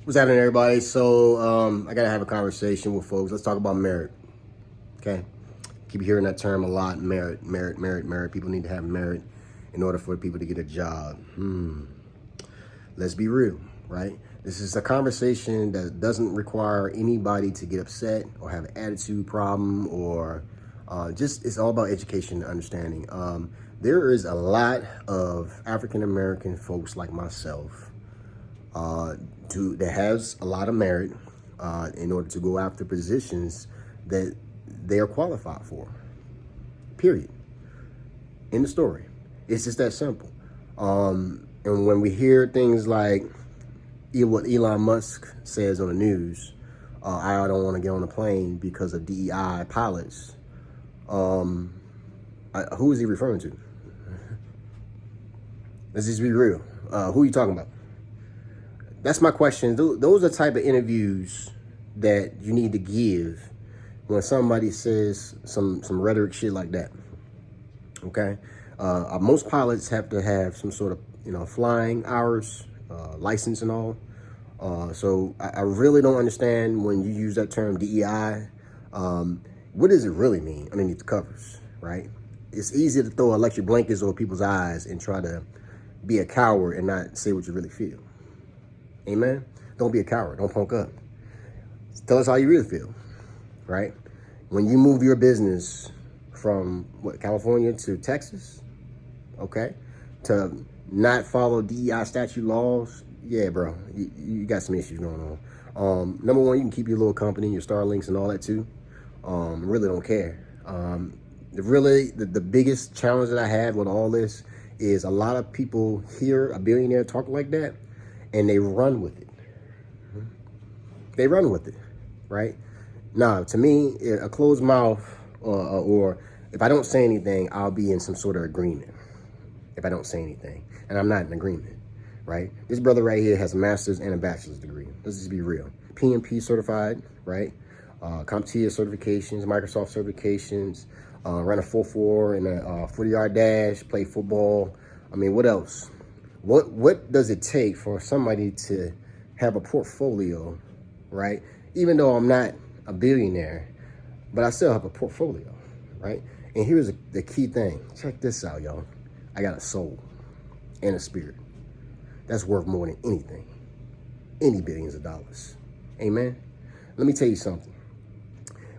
What's happening, everybody? So, I gotta have a conversation with folks. Let's talk about merit. Okay, keep hearing that term a lot. Merit, merit, merit, merit. People need to have merit in order for people to get a job. Let's be real, right? This is a conversation that doesn't require anybody to get upset or have an attitude problem or just it's all about education and understanding. There is a lot of African American folks like myself that has a lot of merit in order to go after positions that they are qualified for. Period. In the story. It's just that simple. And when we hear things like what Elon Musk says on the news, I don't want to get on a plane because of DEI pilots. Who is he referring to? Let's just be real. Who are you talking about? That's my question. Those are the type of interviews that you need to give when somebody says some rhetoric shit like that. Okay, most pilots have to have some sort of flying hours, license and all. So I really don't understand when you use that term DEI. What does it really mean underneath the covers, right? It's easy to throw electric blankets over people's eyes and try to be a coward and not say what you really feel. Amen? Don't be a coward. Don't punk up. Tell us how you really feel, right? When you move your business from, California to Texas, okay, to not follow DEI statute laws, yeah, bro, you got some issues going on. Number one, you can keep your little company, your Starlinks and all that too. Really don't care. The biggest challenge that I have with all this is a lot of people hear a billionaire talk like that and they run with it. They run with it, right? Now, to me, a closed mouth or if I don't say anything, I'll be in some sort of agreement. If I don't say anything, and I'm not in agreement, right? This brother right here has a master's and a bachelor's degree. Let's just be real. PMP certified, right? CompTIA certifications, Microsoft certifications, ran a 4.4 and a 40-yard dash, played football. I mean, what else? What does it take for somebody to have a portfolio, right? Even though I'm not a billionaire, but I still have a portfolio, right? And here's the key thing. Check this out, y'all. I got a soul and a spirit. That's worth more than anything. Any billions of dollars. Amen? Let me tell you something.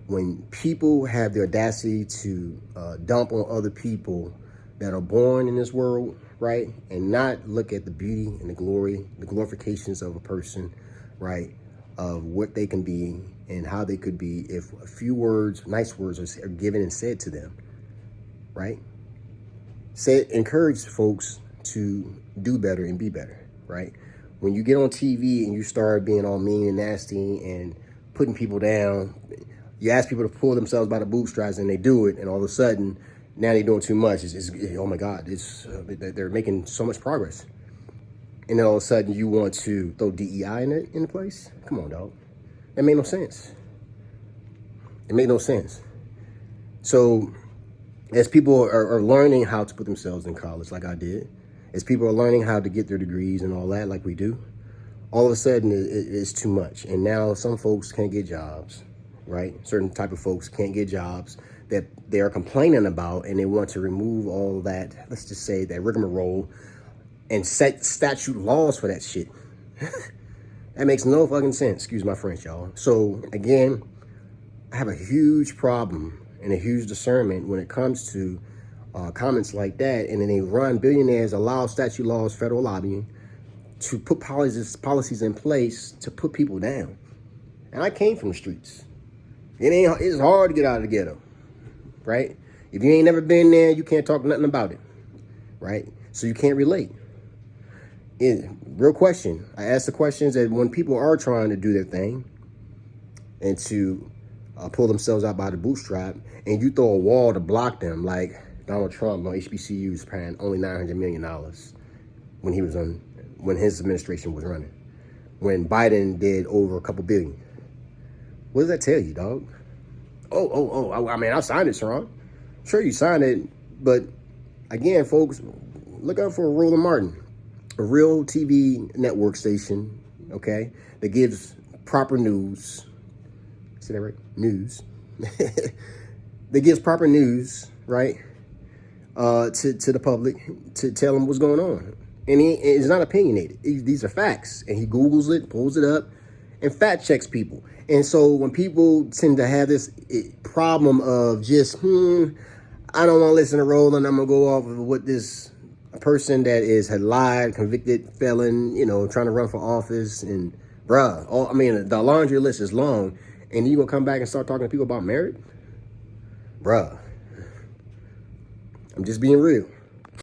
When people have the audacity to dump on other people that are born in this world, right, and not look at the beauty and the glory, the glorifications of a person, right, of what they can be and how they could be if a few words, nice words are given and said to them, right? Encourage folks to do better and be better, right? When you get on TV and you start being all mean and nasty and putting people down, you ask people to pull themselves by the bootstraps and they do it, and all of a sudden, now they're doing too much. Oh my God, they're making so much progress. And then all of a sudden you want to throw DEI in the place? Come on, dog. That made no sense. It made no sense. So as people are learning how to put themselves in college like I did, as people are learning how to get their degrees and all that like we do, all of a sudden it's too much. And now some folks can't get jobs, right? Certain type of folks can't get jobs that they're complaining about, and they want to remove all that, let's just say that rigmarole, and set statute laws for that shit. That makes no fucking sense. Excuse my French, y'all. So again, I have a huge problem and a huge discernment when it comes to comments like that. And then they run, billionaires allow statute laws, federal lobbying, to put policies in place to put people down. And I came from the streets. It's hard to get out of the ghetto, right? If you ain't never been there, you can't talk nothing about it, right? So you can't relate. Real question. I ask the questions that when people are trying to do their thing and to pull themselves out by the bootstrap, and you throw a wall to block them, like Donald Trump on HBCUs paying only $900 million when his administration was running, when Biden did over a couple billion. What does that tell you, dog? I mean, I signed it, Sharon. Sure, you signed it, but again, folks, look out for Roland Martin, a real TV network station, okay, that gives proper news. See that right? News. That gives proper news, right? To the public, to tell them what's going on. And it's not opinionated. These are facts. And he Googles it, pulls it up, and fact checks people. And so when people tend to have this problem of just, I don't want to listen to Roland, I'm going to go off of what this person that had lied, convicted felon, trying to run for office, and the laundry list is long, and you going to come back and start talking to people about merit? Bruh. I'm just being real.